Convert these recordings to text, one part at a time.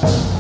𝐿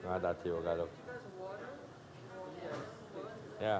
Nggak ada tiwa galok. Ya.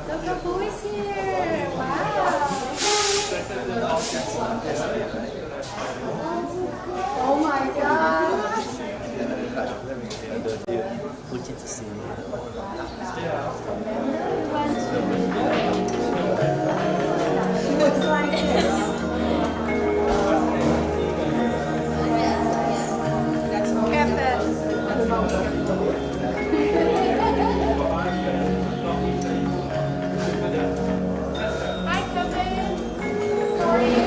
Look who is here! Wow! Oh my god! Looking to see. Looks like this. Hi, Kevin. How are you?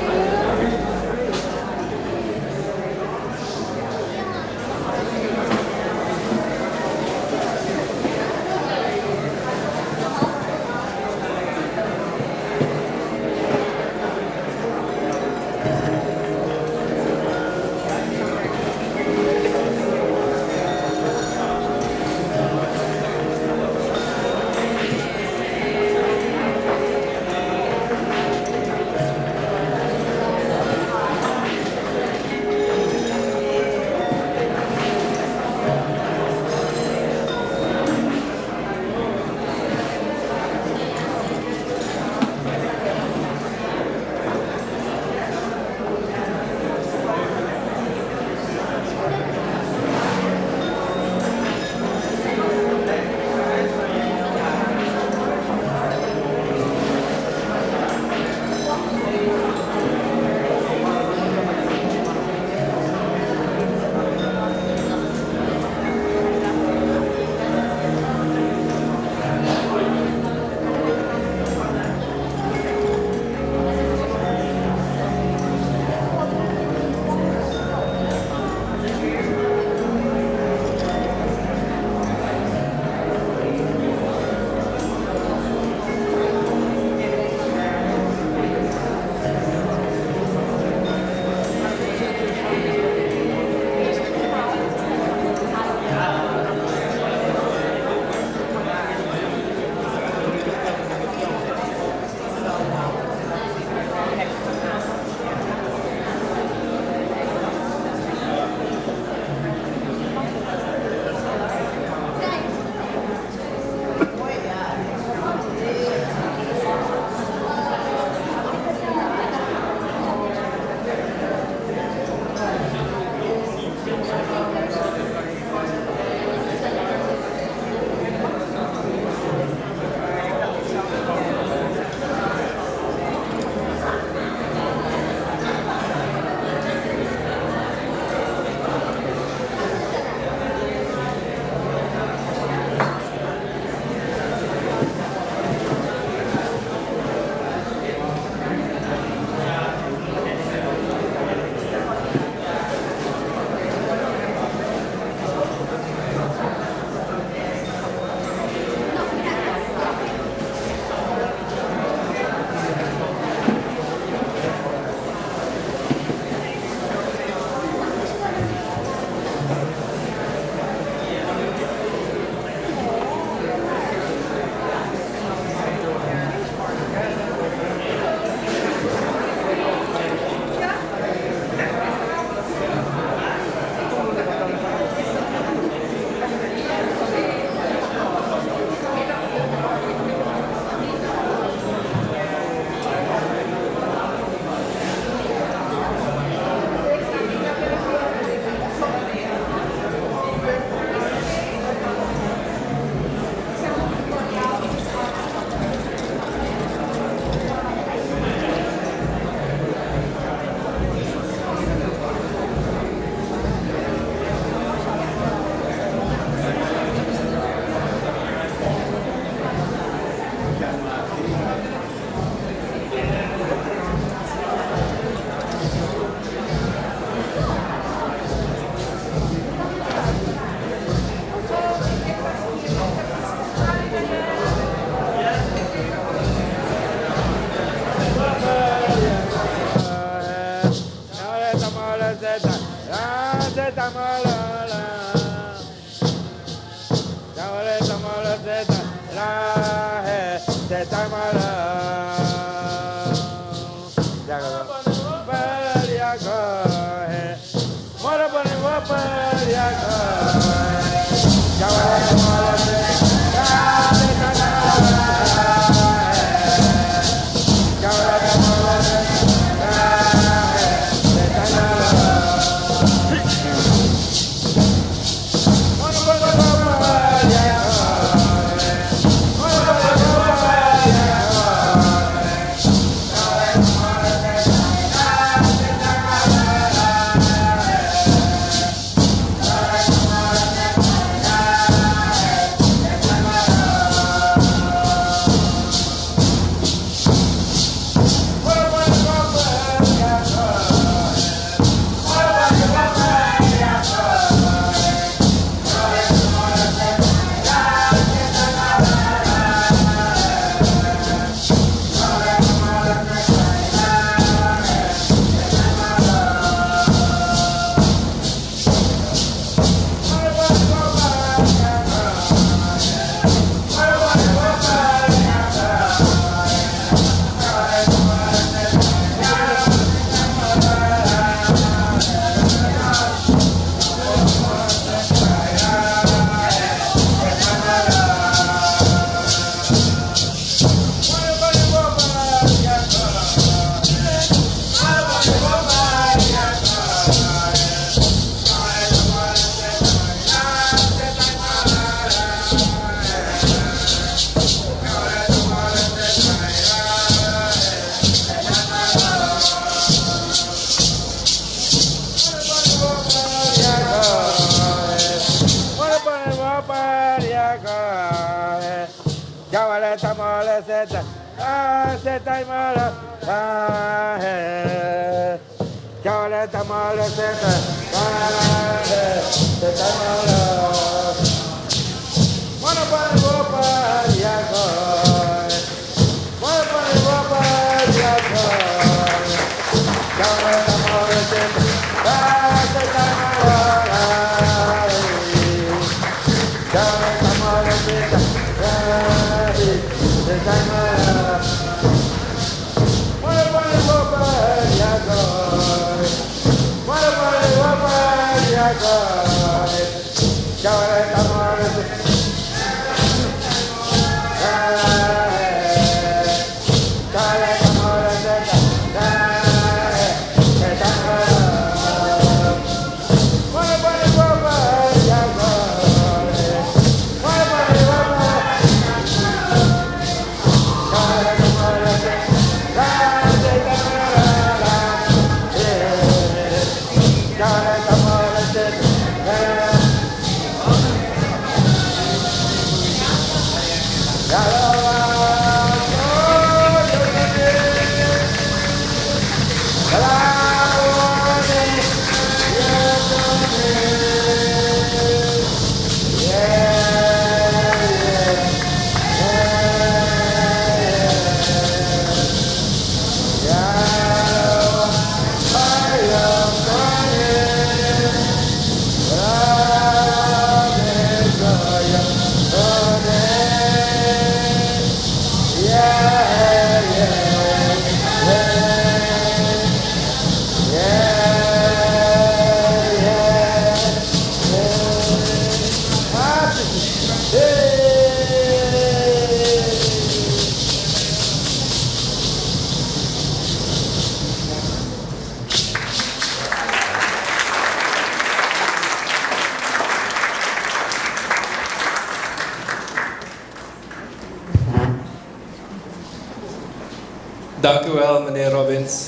Dank u wel, meneer Robbins.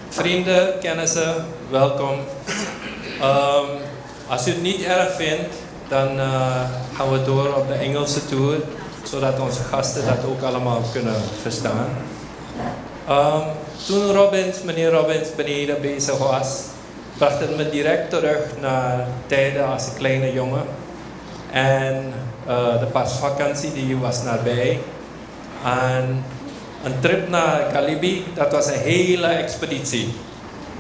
Vrienden, kennissen, welkom. Als u het niet erg vindt, dan gaan we door op de Engelse tour, zodat onze gasten dat ook allemaal kunnen verstaan. Toen meneer Robbins beneden bezig was, bracht het me direct terug naar tijden als een kleine jongen. En de paasvakantie die was nabij. En een trip naar Caribe, dat was een hele expeditie.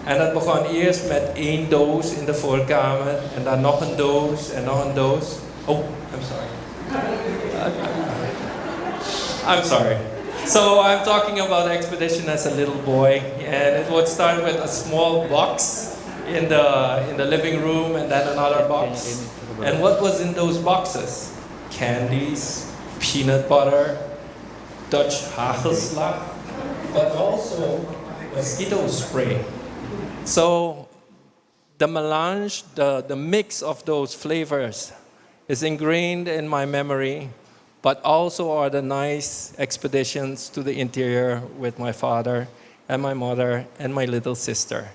En dat begon eerst met 1 doos in de voorkamer en dan nog een doos en nog een doos. Oh, I'm sorry. I'm sorry. So I'm talking about expedition as a little boy, and it would start with a small box in the living room, and then another box. And what was in those boxes? Candies, peanut butter, Dutch hagelslag, but also mosquito spray. So the melange, the mix of those flavors is ingrained in my memory, but also are the nice expeditions to the interior with my father and my mother and my little sister.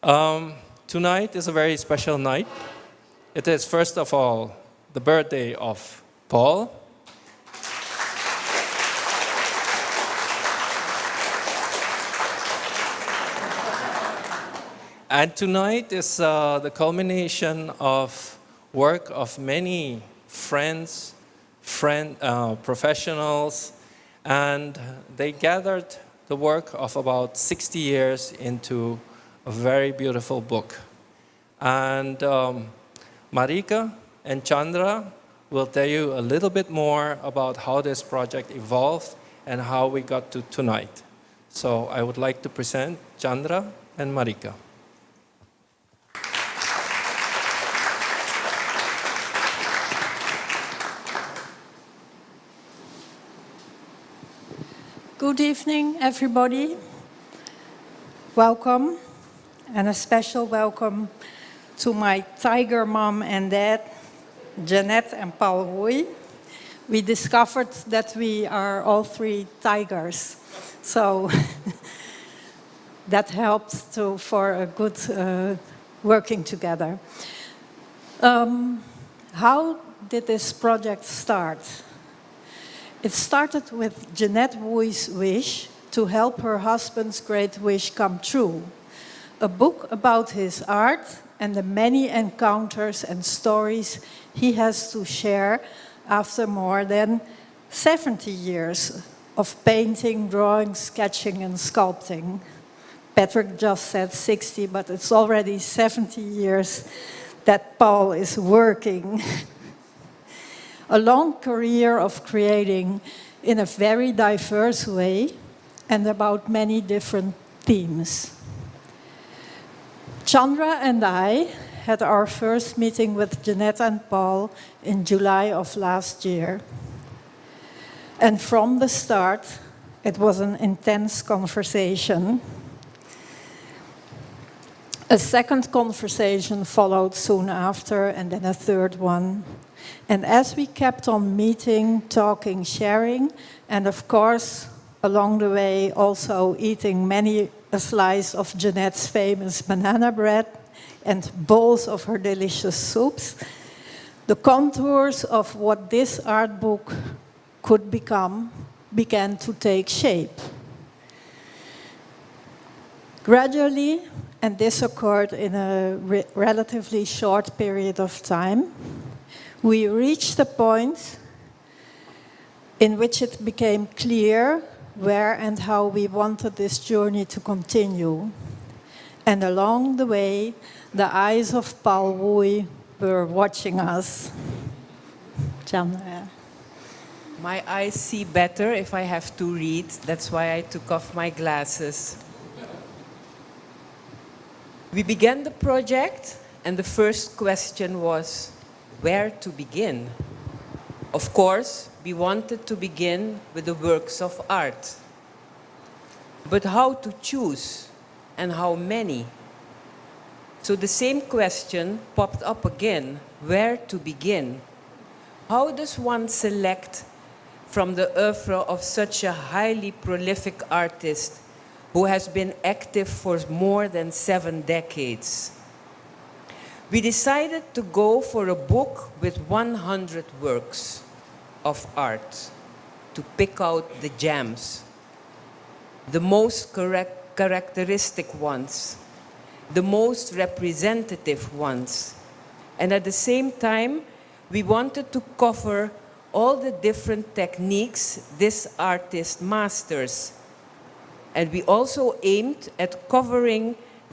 Tonight is a very special night. It is, first of all, the birthday of Paul. And tonight is the culmination of work of many friends, professionals, and they gathered the work of about 60 years into a very beautiful book. And Marika and Chandra will tell you a little bit more about how this project evolved and how we got to tonight. So I would like to present Chandra and Marika. Good evening, everybody. Welcome, and a special welcome to my tiger mom and dad, Jeanette and Paul Woei. We discovered that we are all 3 tigers, so that helped for a good working together. How did this project start? It started with Jeanette Woei's wish to help her husband's great wish come true. A book about his art and the many encounters and stories he has to share after more than 70 years of painting, drawing, sketching and sculpting. Patrick just said 60, but it's already 70 years that Paul is working. A long career of creating in a very diverse way and about many different themes. Chandra and I had our first meeting with Jeanette and Paul in July of last year. And from the start, it was an intense conversation. A second conversation followed soon after, and then a third one. And as we kept on meeting, talking, sharing, and of course, along the way, also eating many a slice of Jeanette's famous banana bread and bowls of her delicious soups, the contours of what this art book could become began to take shape. Gradually, and this occurred in a relatively short period of time, we reached a point in which it became clear where and how we wanted this journey to continue. And along the way, the eyes of Paul Woei were watching us. Chandra. My eyes see better if I have to read. That's why I took off my glasses. We began the project, and the first question was, where to begin? Of course, we wanted to begin with the works of art. But how to choose, and how many? So the same question popped up again, where to begin? How does one select from the oeuvre of such a highly prolific artist who has been active for more than 7 decades? We decided to go for a book with 100 works of art, to pick out the gems, the most characteristic ones, the most representative ones. And at the same time, we wanted to cover all the different techniques this artist masters. And we also aimed at covering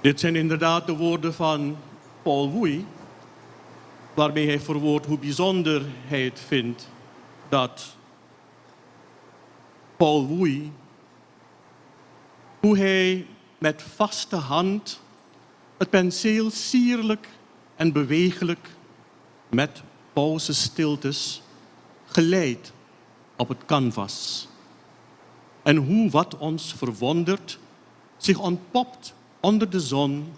Dit zijn inderdaad de woorden van Paul Woei, waarmee hij verwoordt hoe bijzonder hij het vindt dat Paul Woei, hoe hij met vaste hand het penseel sierlijk en bewegelijk met pauzestiltes geleidt op het canvas. En hoe wat ons verwondert zich ontpopt onder de zon,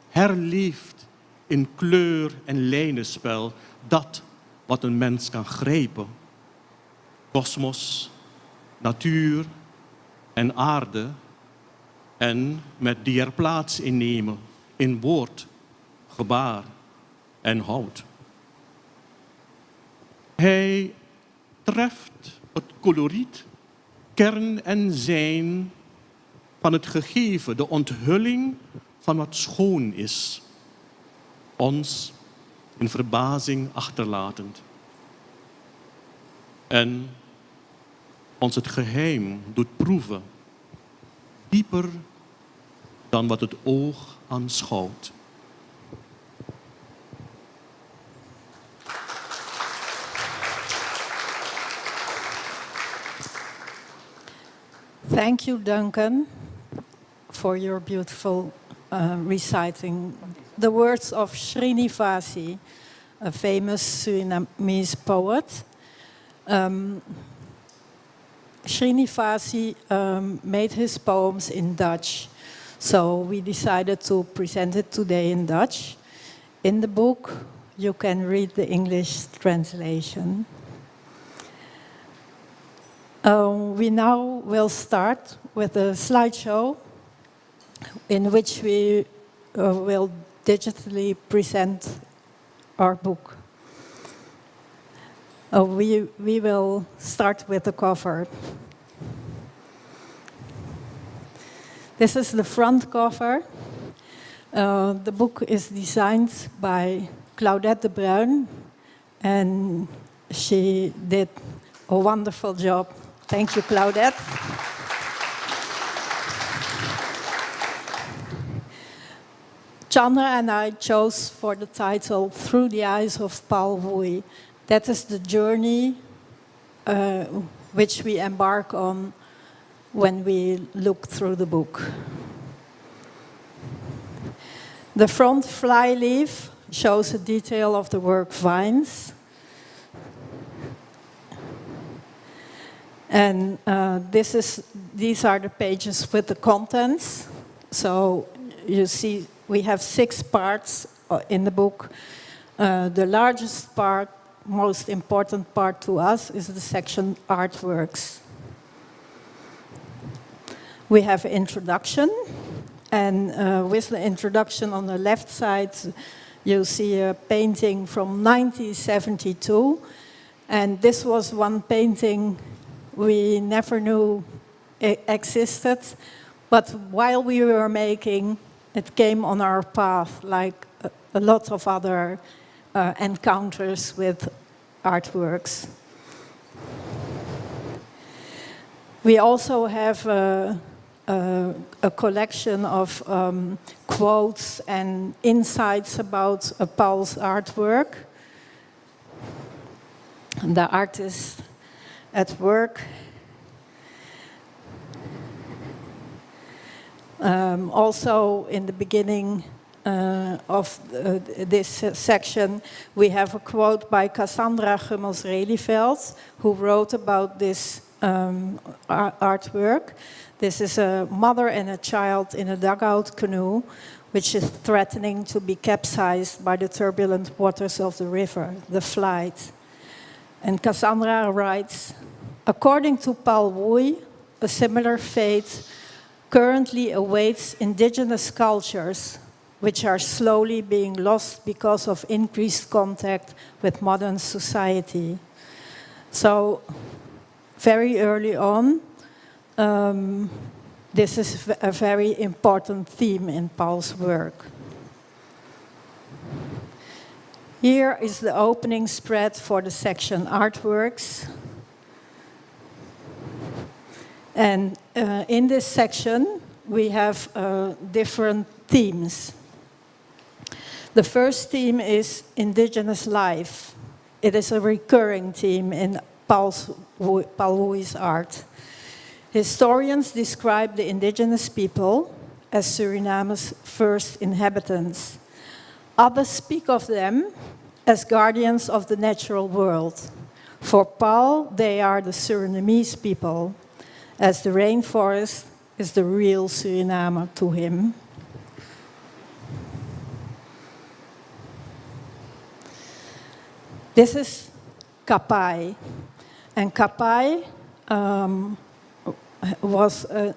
herleeft in kleur en lijnenspel dat wat een mens kan grijpen. Kosmos, natuur en aarde en met die er plaats in nemen in woord, gebaar en hout. Hij treft het coloriet, kern en zijn van het gegeven, de onthulling van wat schoon is, ons in verbazing achterlatend. En ons het geheim doet proeven, dieper dan wat het oog aanschouwt. Thank you, Duncan, for your beautiful reciting. The words of Srinivasi, a famous Surinamese poet. Srinivasi made his poems in Dutch, so we decided to present it today in Dutch. In the book, you can read the English translation. We now will start with a slideshow in which we will digitally present our book. We will start with the cover. This is the front cover. The book is designed by Claudette de Bruin, and she did a wonderful job Thank you, Claudette. Chandra and I chose for the title Through the Eyes of Paul Woei. That is the journey which we embark on when we look through the book. The front flyleaf shows a detail of the work Vines. And these are the pages with the contents. So you see we have 6 parts in the book. The largest part, most important part to us, is the section artworks. We have introduction, and with the introduction on the left side, you see a painting from 1972, and this was one painting we never knew existed, but while we were making, it came on our path like a lot of other encounters with artworks. We also have a collection of quotes and insights about Paul's artwork. The artist at work. Also, in the beginning of this section, we have a quote by Cassandra Gummels-Relieveld, who wrote about this artwork. This is a mother and a child in a dugout canoe, which is threatening to be capsized by the turbulent waters of the river, the Flight. And Cassandra writes, according to Paul Woei, a similar fate currently awaits indigenous cultures, which are slowly being lost because of increased contact with modern society. So, very early on, this is a very important theme in Paul's work. Here is the opening spread for the section artworks. And in this section, we have different themes. The first theme is indigenous life. It is a recurring theme in Paul Woei's art. Historians describe the indigenous people as Suriname's first inhabitants. Others speak of them as guardians of the natural world. For Paul, they are the Surinamese people, as the rainforest is the real Suriname to him. This is 𝐏𝐚𝐻𝐿e, and 𝐏𝐚𝐻𝐿e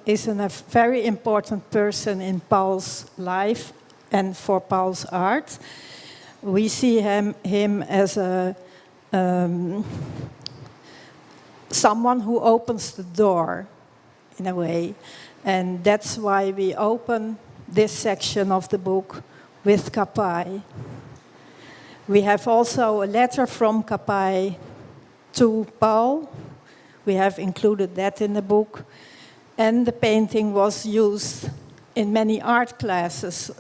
is a very important person in Paul's life and for Paul's art. We see him as someone who opens the door, in a way. And that's why we open this section of the book with 𝐏𝐚𝐻𝐿e. We have also a letter from 𝐏𝐚𝐻𝐿e to Paul. We have included that in the book. And the painting was used in many art classes,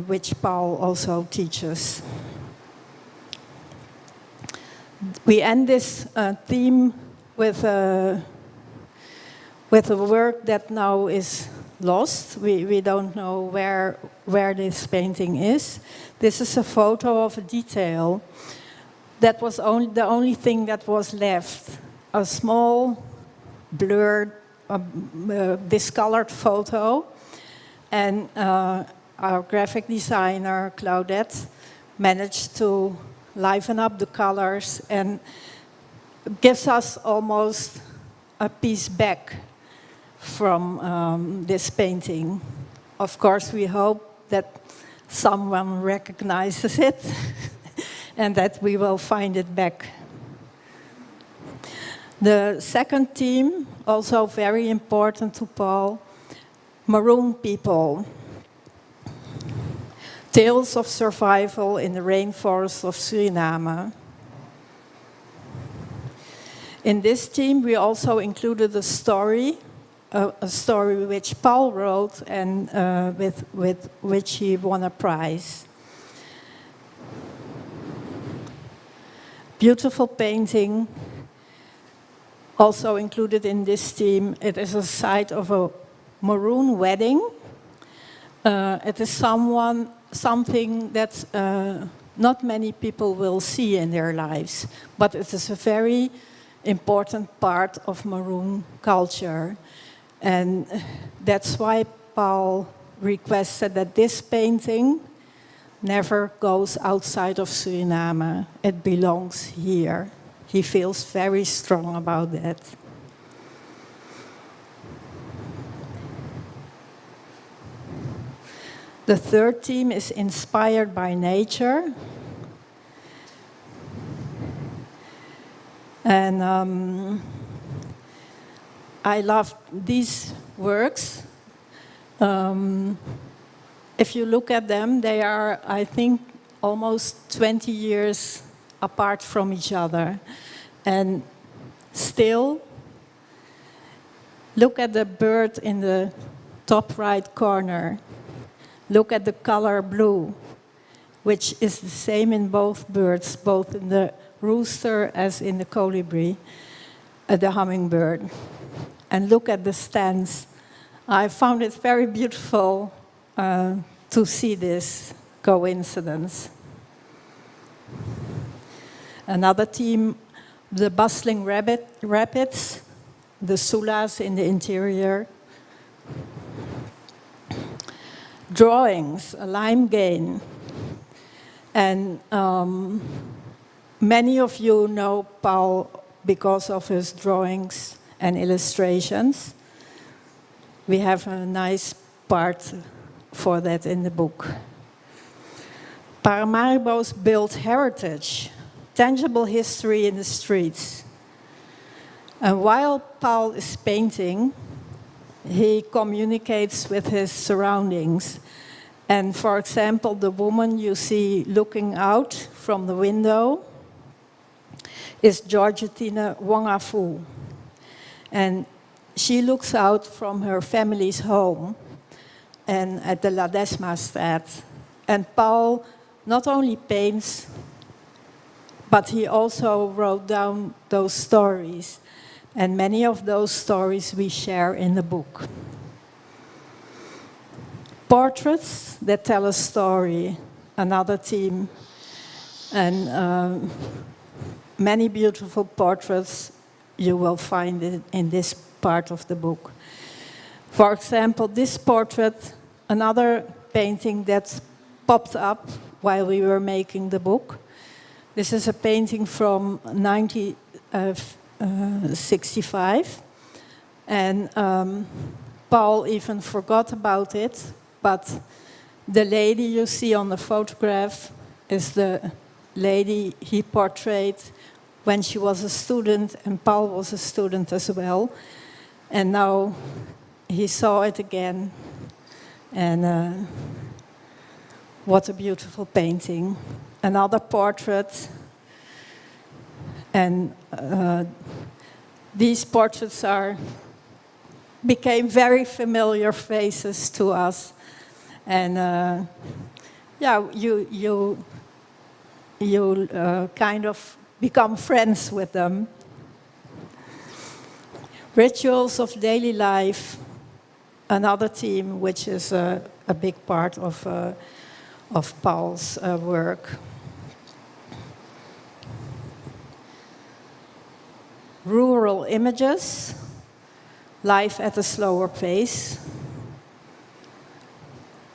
which Paul also teaches. We end this theme with a work that now is lost. We don't know where this painting is. This is a photo of a detail that was the only thing that was left. A small, blurred, discolored photo. And our graphic designer, Claudette, managed to liven up the colors and gives us almost a piece back from this painting. Of course, we hope that someone recognizes it and that we will find it back. The second theme, also very important to Paul, Maroon people. Tales of survival in the rainforest of Suriname. In this team, we also included a story which Paul wrote and with which he won a prize. Beautiful painting, also included in this team. It is a site of a maroon wedding. It is something that not many people will see in their lives, but it is a very important part of maroon culture. And that's why Paul requested that this painting never goes outside of Suriname. It belongs here. He feels very strong about that. The third team is inspired by nature. And I love these works. If you look at them, they are, I think, almost 20 years apart from each other. And still, look at the bird in the top right corner. Look at the color blue, which is the same in both birds, both in the rooster as in the colibri, the hummingbird. And look at the stance. I found it very beautiful to see this coincidence. Another team, the bustling rapids, the sulas in the interior. Drawings, a lime gain. And many of you know Paul because of his drawings and illustrations. We have a nice part for that in the book. Paramaribo's built heritage, tangible history in the streets. And while Paul is painting, he communicates with his surroundings. And for example, the woman you see looking out from the window is Georgina Wangafu. And she looks out from her family's home and at the Ladesma-straat. And Paul not only paints, but he also wrote down those stories. And many of those stories we share in the book. Portraits that tell a story, another theme. And many beautiful portraits you will find it in this part of the book. For example, this portrait, another painting that popped up while we were making the book. This is a painting from 1965. And Paul even forgot about it, but the lady you see on the photograph is the lady he portrayed when she was a student, and Paul was a student as well. And now he saw it again. And what a beautiful painting. Another portrait. And these portraits became very familiar faces to us. And yeah, you kind of become friends with them. Rituals of daily life, another theme which is a big part of Paul's work. Rural images, life at a slower pace.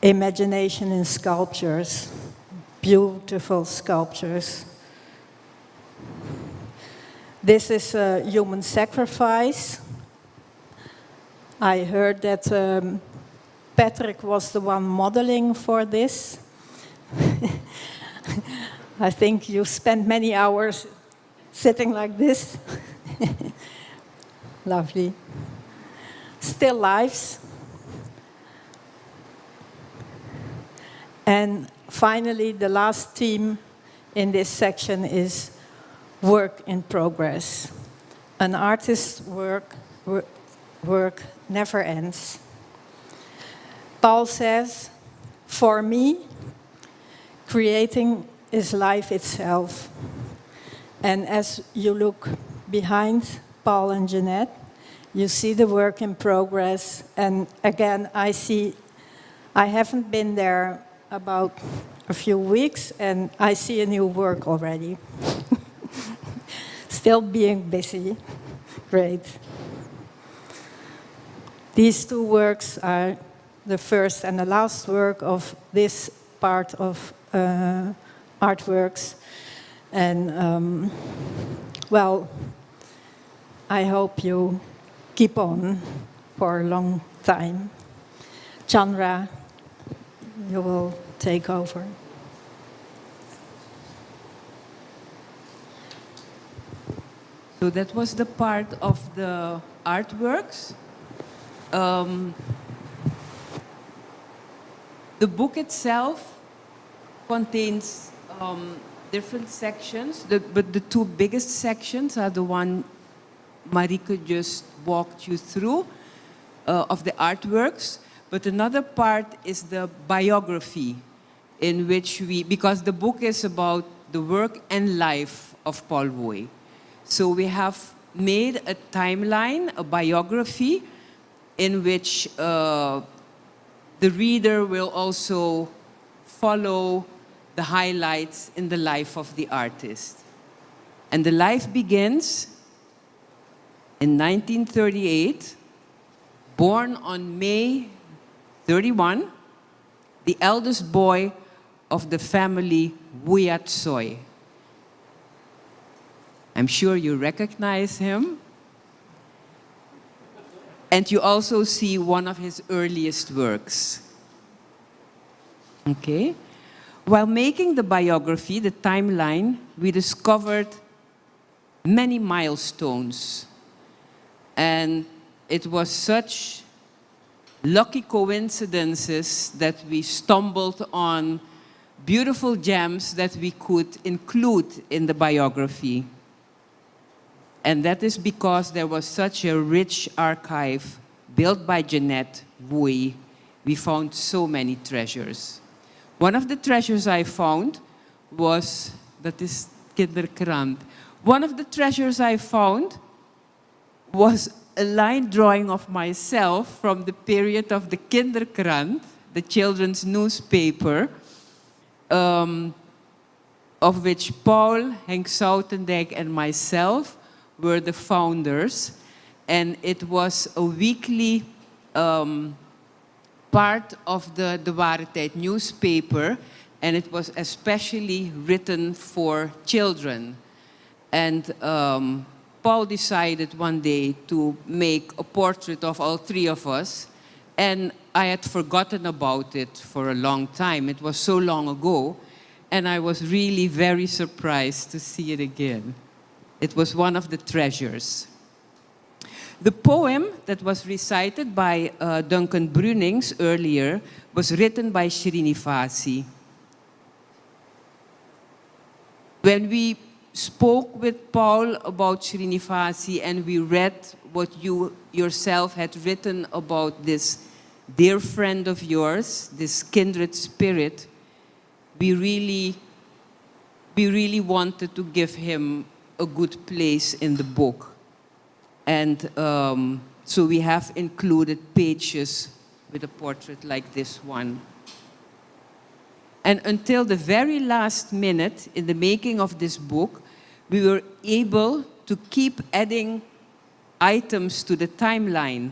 Imagination in sculptures, beautiful sculptures. This is a human sacrifice. I heard that Patrick was the one modeling for this. I think you spent many hours sitting like this. Lovely. Still lives. And finally, the last theme in this section is work in progress. An artist's work never ends. Paul says, for me, creating is life itself. And as you look behind Paul and Jeanette, you see the work in progress. And again, I haven't been there about a few weeks, and I see a new work already. Still being busy. Great. These two works are the first and the last work of this part of artworks. And, well, I hope you keep on for a long time. Chandra, you will take over. So that was the part of the artworks. The book itself contains different sections, but the two biggest sections are the one Marieke just walked you through of the artworks. But another part is the biography, in which because the book is about the work and life of Paul Woei. So we have made a timeline, a biography, in which the reader will also follow the highlights in the life of the artist. And the life begins in 1938, born on May 31, the eldest boy of the family Woei. I'm sure you recognize him. And you also see one of his earliest works. Okay. While making the biography, the timeline, we discovered many milestones. And it was such lucky coincidences that we stumbled on beautiful gems that we could include in the biography. And that is because there was such a rich archive built by Jeanette Woei. We found so many treasures. One of the treasures I found was, that is 𝐏𝐚𝐮𝐥. One of the treasures I found was a line drawing of myself from the period of the 𝐏𝐚𝐮𝐿, the children's newspaper, of which Paul, 𝐏𝐚𝐻𝐿, and myself were the founders. And it was a weekly part of the Ware Tijd newspaper, and it was especially written for children. And Paul decided one day to make a portrait of all three of us, and I had forgotten about it for a long time. It was so long ago, and I was really very surprised to see it again. It was one of the treasures. The poem that was recited by Duncan Brunings earlier was written by Srinivasi. When we spoke with Paul about Srinivasi and we read what you yourself had written about this dear friend of yours, this kindred spirit, we really wanted to give him a good place in the book. And so we have included pages with a portrait like this one. And until the very last minute in the making of this book, we were able to keep adding items to the timeline.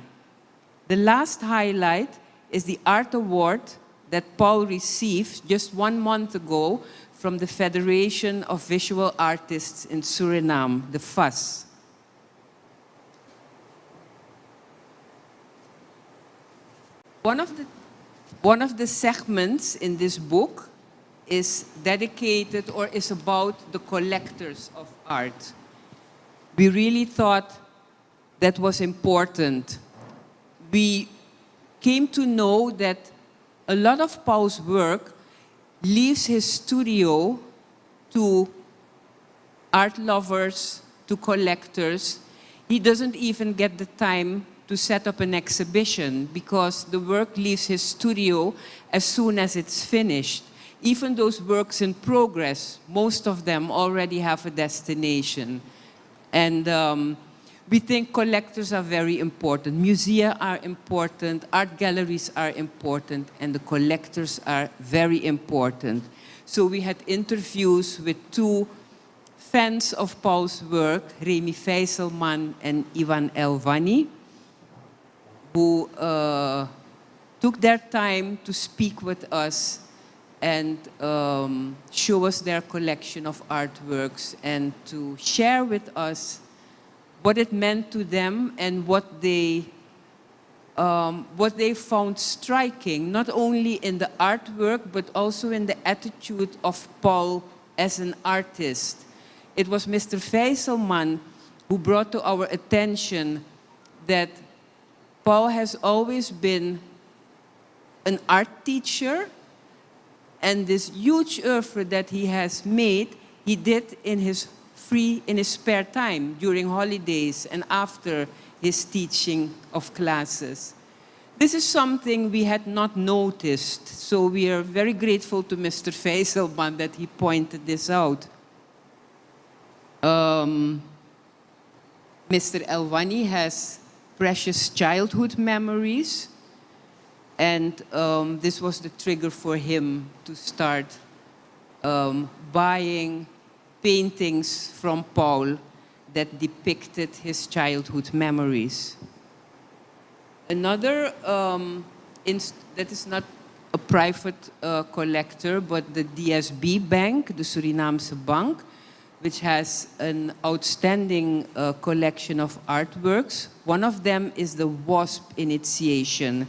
The last highlight is the art award that Paul received just 1 month ago from the Federation of Visual Artists in Suriname, the FAS. One of the segments in this book is dedicated or is about the collectors of art. We really thought that was important. We came to know that a lot of Paul's work leaves his studio to art lovers, to collectors, he doesn't even get the time to set up an exhibition because the work leaves his studio as soon as it's finished. Even those works in progress, most of them already have a destination. And we think collectors are very important. Museums are important, art galleries are important, and the collectors are very important. So we had interviews with two fans of Paul's work, Remy Vijzelman and Ivan Elvani, who took their time to speak with us and show us their collection of artworks and to share with us what it meant to them and what they found striking, not only in the artwork, but also in the attitude of Paul as an artist. It was Mr. Vijzelman who brought to our attention that Paul has always been an art teacher, and this huge oeuvre that he has made, he did in his spare time, during holidays and after his teaching of classes. This is something we had not noticed, so we are very grateful to Mr. Vijzelman that he pointed this out. Mr. Elvani has precious childhood memories, and this was the trigger for him to start buying paintings from Paul that depicted his childhood memories. Another, that is not a private collector, but the DSB Bank, the Surinamese bank, which has an outstanding collection of artworks. One of them is the Wasp Initiation,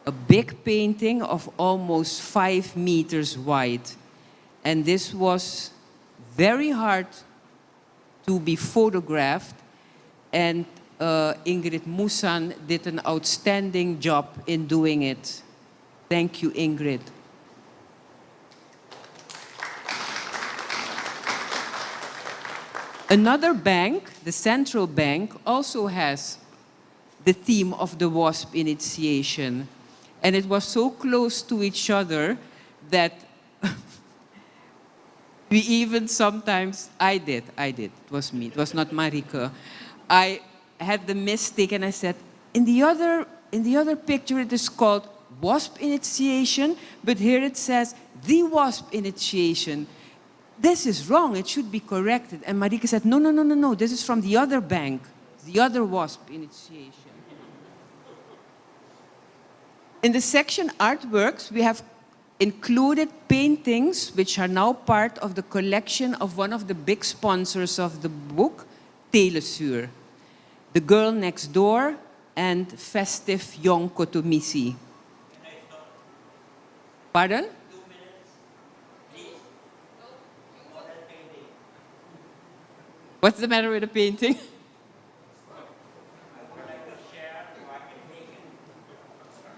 a big painting of almost 5 meters wide. And this was very hard to be photographed, and Ingrid Musan did an outstanding job in doing it. Thank you, Ingrid. Another bank, the Central Bank, also has the theme of the Wasp Initiation. And it was so close to each other that we even sometimes, I did, it was me, it was not Marika. I had the mistake and I said, in the other picture it is called Wasp Initiation, but here it says the Wasp Initiation. This is wrong, it should be corrected. And Marika said, no, this is from the other bank, the other Wasp Initiation. In the section Artworks, we have included paintings which are now part of the collection of one of the big sponsors of the book, Telesuur, The Girl Next Door, and Festive Young Kotomisi. Pardon? What's the matter with the painting?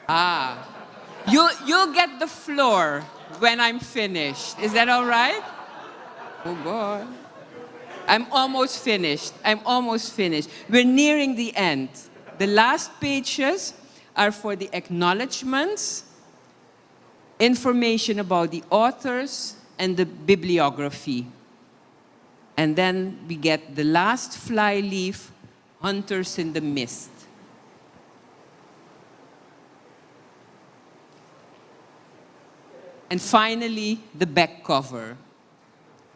Ah, you'll get the floor when I'm finished. Is that all right? Oh God. I'm almost finished. We're nearing the end. The last pages are for the acknowledgements, information about the authors, and the bibliography. And then we get the last flyleaf, Hunters in the Mist. And finally, the back cover.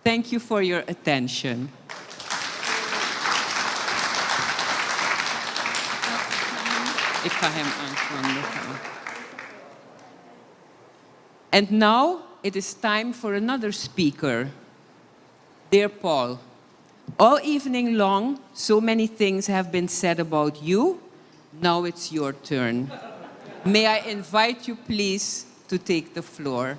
Thank you for your attention. Ik ga hem aankondigen. And now it is time for another speaker. Dear Paul, all evening long, so many things have been said about you. Now it's your turn. May I invite you, please, to take the floor.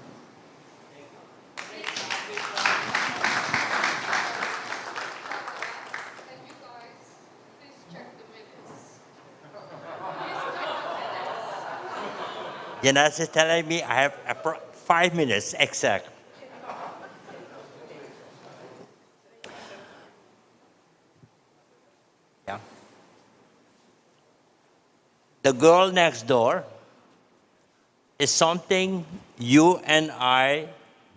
Janas is telling me I have 5 minutes exact. Yeah. the girl next door is something you and I,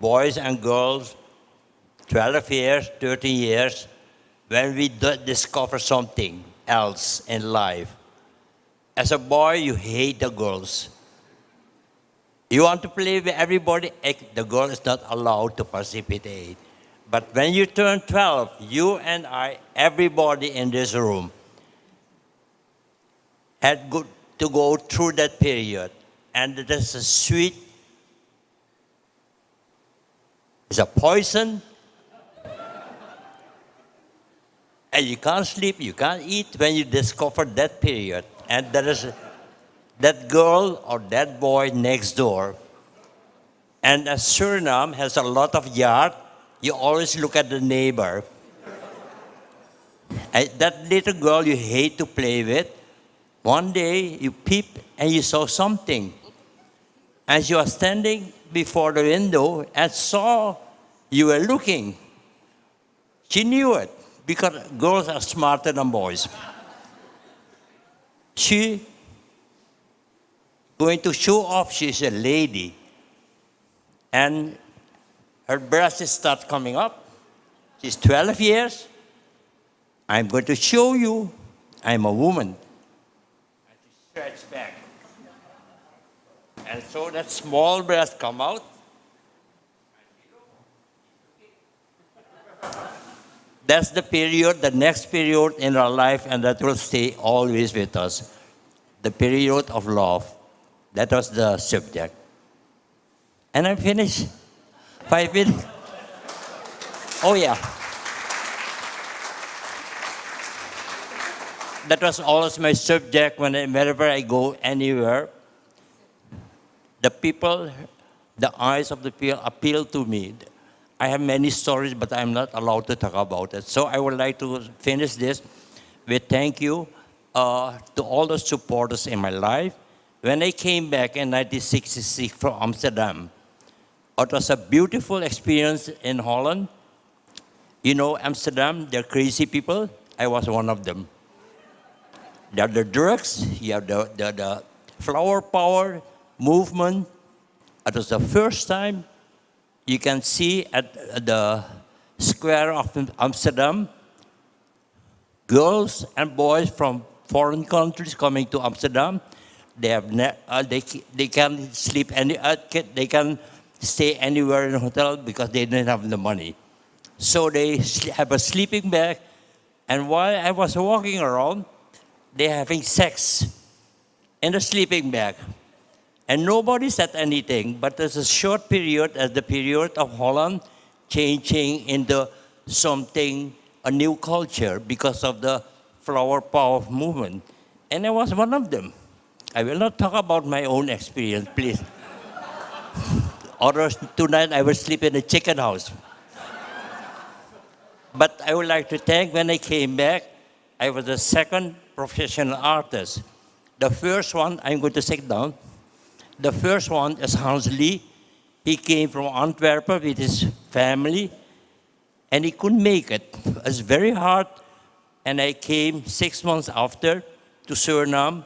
boys and girls, 12 years, 13 years, when we discover something else in life. As a boy, you hate the girls. You want to play with everybody, the girl is not allowed to participate. But when you turn 12, you and I, everybody in this room, had to go through that period. And it is a sweet, it's a poison. And you can't sleep, you can't eat when you discover that period. And there is that girl or that boy next door. And as Suriname has a lot of yard, you always look at the neighbor. And that little girl you hate to play with, one day you peep and you saw something. And she was standing before the window and saw you were looking. She knew it because girls are smarter than boys. She going to show off she's a lady. And her breasts start coming up. She's 12 years. I'm going to show you I'm a woman. And she stretched back. And so that small breast come out. That's the period, the next period in our life, and that will stay always with us. The period of love. That was the subject. And I'm finished. 5 minutes. Oh yeah. That was always my subject whenever I go anywhere. The people, the eyes of the people appeal to me. I have many stories, but I'm not allowed to talk about it. So I would like to finish this with thank you to all the supporters in my life. When I came back in 1966 from Amsterdam, it was a beautiful experience in Holland. You know, Amsterdam, they're crazy people. I was one of them. There are the drugs, you have the flower power movement. It was the first time you can see at the square of Amsterdam, girls and boys from foreign countries coming to Amsterdam. They can sleep they can stay anywhere in a hotel because they didn't have the money. So they have a sleeping bag, and while I was walking around, they're having sex in the sleeping bag. And nobody said anything, but there's a short period as the period of Holland changing into something, a new culture because of the flower power movement. And I was one of them. I will not talk about my own experience, please. Or tonight I will sleep in a chicken house. But I would like to thank when I came back, I was the second professional artist. The first one, I'm going to sit down. The first one is Hans Lee. He came from Antwerp with his family, and he couldn't make it. It was very hard. And I came 6 months after to Suriname,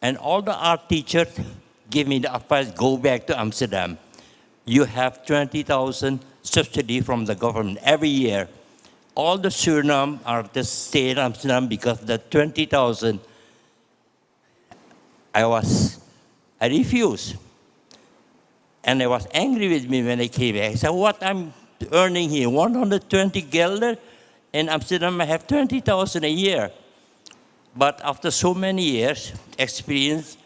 and all the art teachers gave me the advice, go back to Amsterdam. You have 20,000 subsidy from the government every year. All the Suriname artists stay in Amsterdam because the 20,000, I refused. And I was angry with me when I came back. I said, what I'm earning here, 120 gulden. In Amsterdam, I have 20,000 a year. But after so many years experience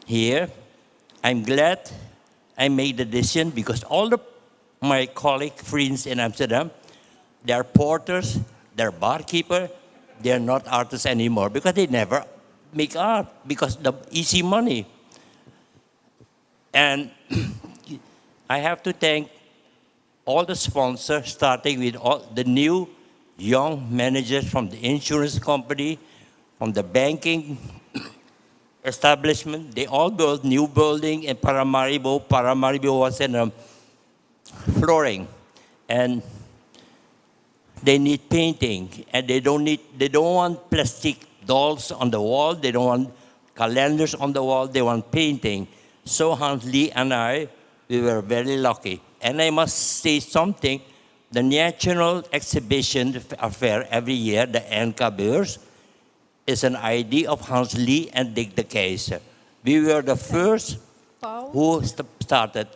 here, I'm glad I made the decision because all my colleague friends in Amsterdam, they're porters, they're barkeeper, they're not artists anymore because they never make art because the easy money. And I have to thank all the sponsors, starting with all the new young managers from the insurance company, from the banking establishment. They all built new building in Paramaribo. Paramaribo was in flooring. And they need painting, and they don't want plastic dolls on the wall. They don't want calendars on the wall, they want painting. So Hans Lee and I, we were very lucky. And I must say something, the national exhibition affair every year, the 𝐏𝐚𝐿𝐶𝐢, is an idea of Hans Lee and 𝕃𝐚𝐿𝐶𝐢. We were the first who started,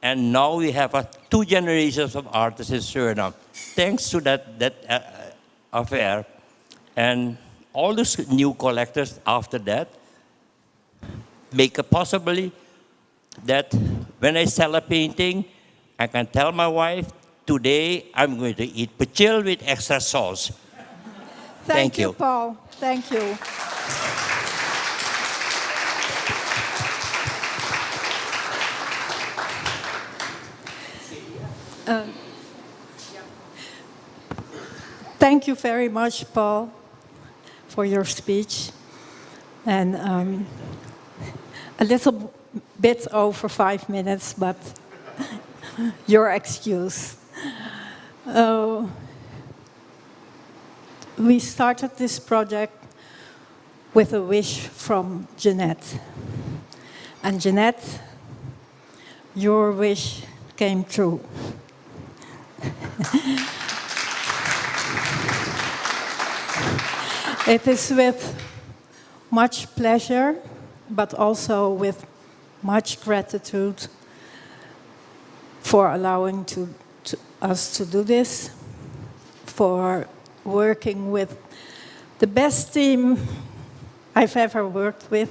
and now we have 2 generations of artists in Suriname. Thanks to that affair, and all those new collectors after that, make it possibly that when I sell a painting, I can tell my wife, today I'm going to eat 𝐏𝐻𝐿 with extra sauce. Thank you, Paul. Thank you. Thank you very much, Paul, for your speech. And a little bit over 5 minutes, but you're excused. We started this project with a wish from Jeanette. And Jeanette, your wish came true. It is with much pleasure, but also with much gratitude for allowing us to do this, for working with the best team I've ever worked with.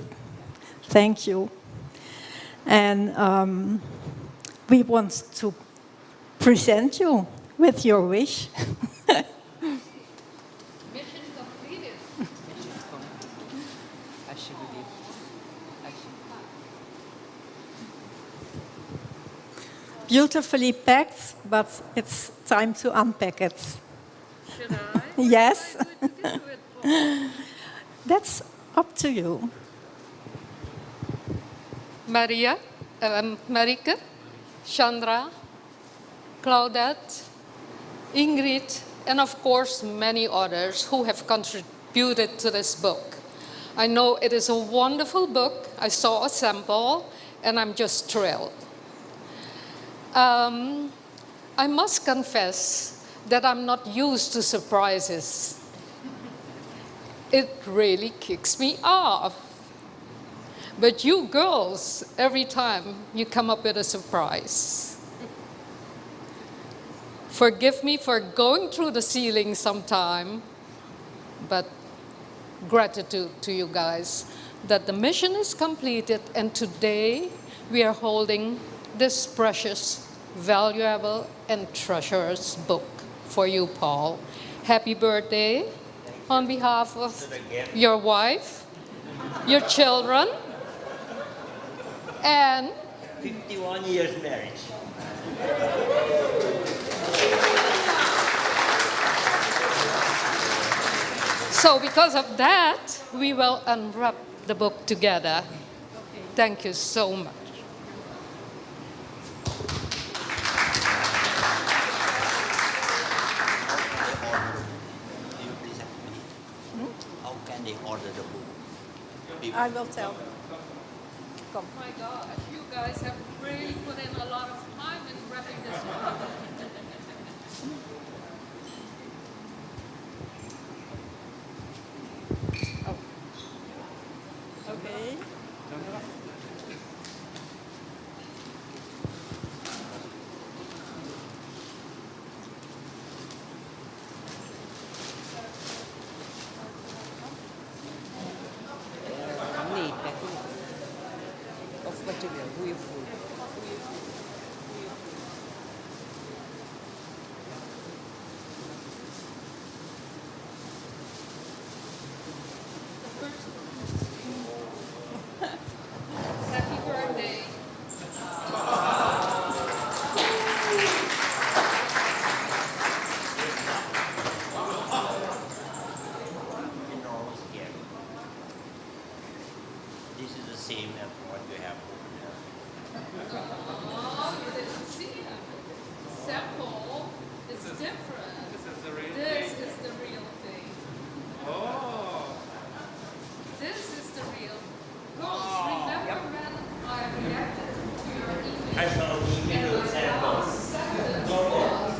Thank you. And we want to present you with your wish. Mission completed. Beautifully packed, but it's time to unpack it. Should I? Yes. What am I going to do it for? That's up to you. Maria, Marike, Chandra, Claudette, Ingrid, and of course many others who have contributed to this book. I know it is a wonderful book. I saw a sample and I'm just thrilled. I must confess that I'm not used to surprises. It really kicks me off. But you girls, every time you come up with a surprise. Forgive me for going through the ceiling sometime, but gratitude to you guys that the mission is completed and today we are holding this precious, valuable, and treacherous book for you, Paul. Happy birthday on behalf of your wife, your children, and 51 years marriage. so because of that, we will unwrap the book together. Thank you so much. How can they order the book? I will tell them. Oh my gosh, you guys have really put in a lot of time in wrapping this up. Okay. Nee, natuurlijk. Of wat je wil, hoe je voelt. Happy birthday. Enormous gift. This is the same as what you have over there. Oh, you didn't see it. Sample is different. This is the real thing. Oh. This is the real professional individual samples. Go for it.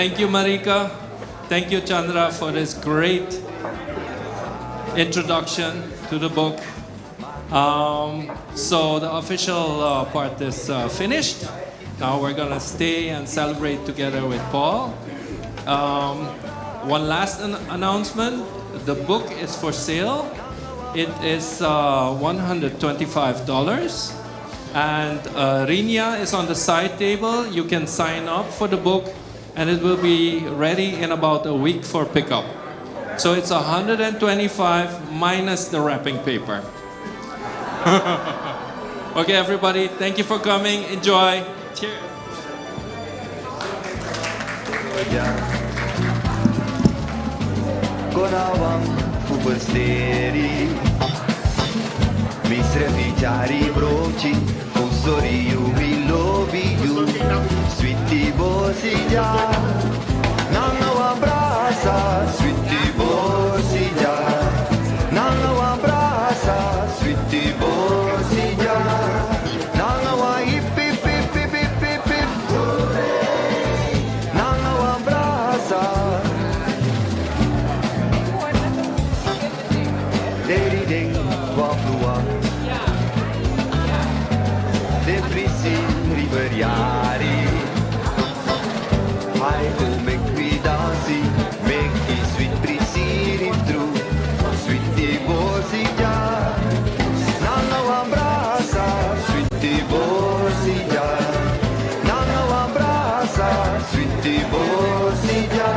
thank you, Marika. Thank you, Chandra, for this great introduction to the book. So the official part is finished. Now we're gonna stay and celebrate together with Paul. One last announcement. The book is for sale. It is $125. And Rinya is on the side table. You can sign up for the book and it will be ready in about a week for pickup. So it's $125 minus the wrapping paper. Okay, everybody, thank you for coming. Enjoy. Cheers. Konawang fubesteri Misrevi jari broci Kusoriu ilobiu Sweetie bosija Nangawa brasa Sweetie bosija Nangawa brasa Sweetie bosija Nangawa hip hip hip hip hip hip hip Nangawa brasa Deri ding waflua De prisi riveriari Hai go make me dancing Make me sweet prisi rintru Sweetie bosija Nana wambrasa Sweetie bosija Nana wambrasa Sweetie bosija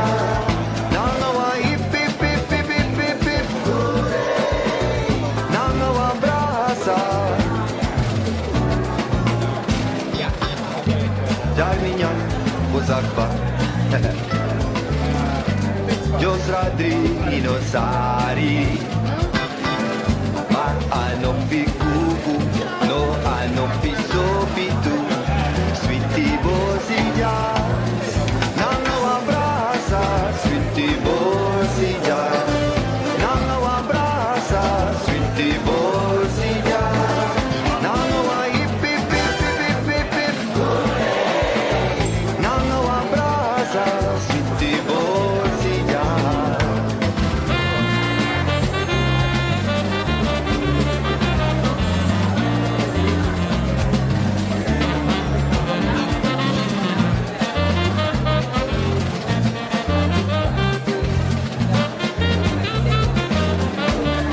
Nana wa hip hip hip hip hip hip hip Nana wambrasa Jarminyan Bozakba Jos Radri Inosari Ma anopi kuku No anopi sopitu Sweetie bosija Nanga wambrasa Sweetie bosija Nanga wambrasa Sweetie bosija Nanga wa hip hip hip hip hip hip Nanga wambrasa Sweetie bosija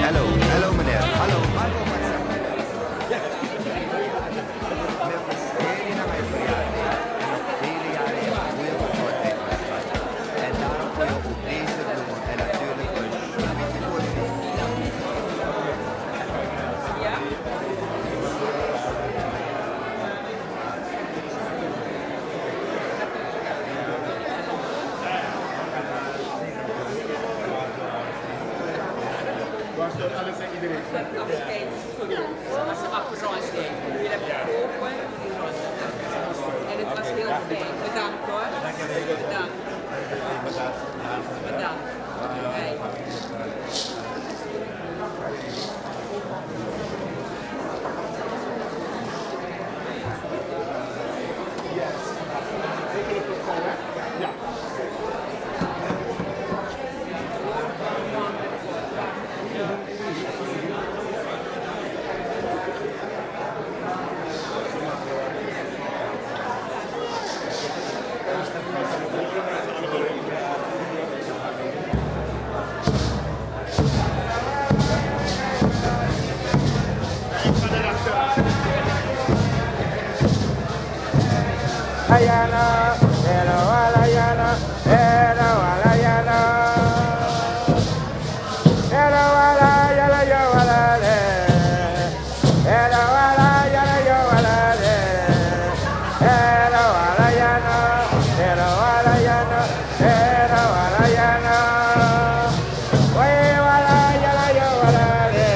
Hallo, hallo meneer, hallo. Jullie naar mijn verjaardag. Vele jaren in goede gezondheid gehad. En daarom voor je ook deze bloemen en natuurlijk een sweetie bosje. En het was heel fijn. Bedankt hoor. Bedankt. Bedankt. Hey. Ayana, Eno Alayana, Eno Alayana, Eno Alayana, Yo Alale, Eno Alayana, Yo Alale, Eno Alayana, Eno Alayana, Eno Alayana, Woei Alayana, Yo Alale,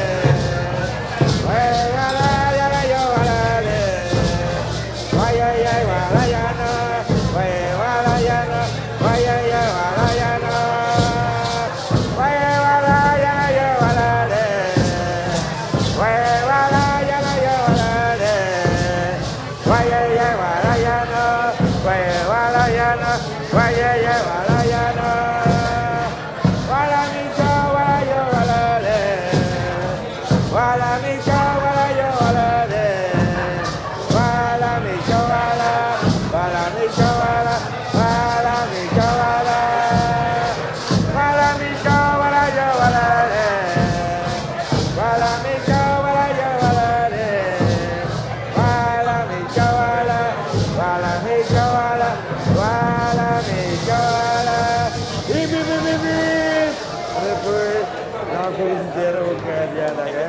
Woei Alayana, Yo Alale, Woei Alayana. Hoi. Nou, feliciteren ook verjaardag, hè.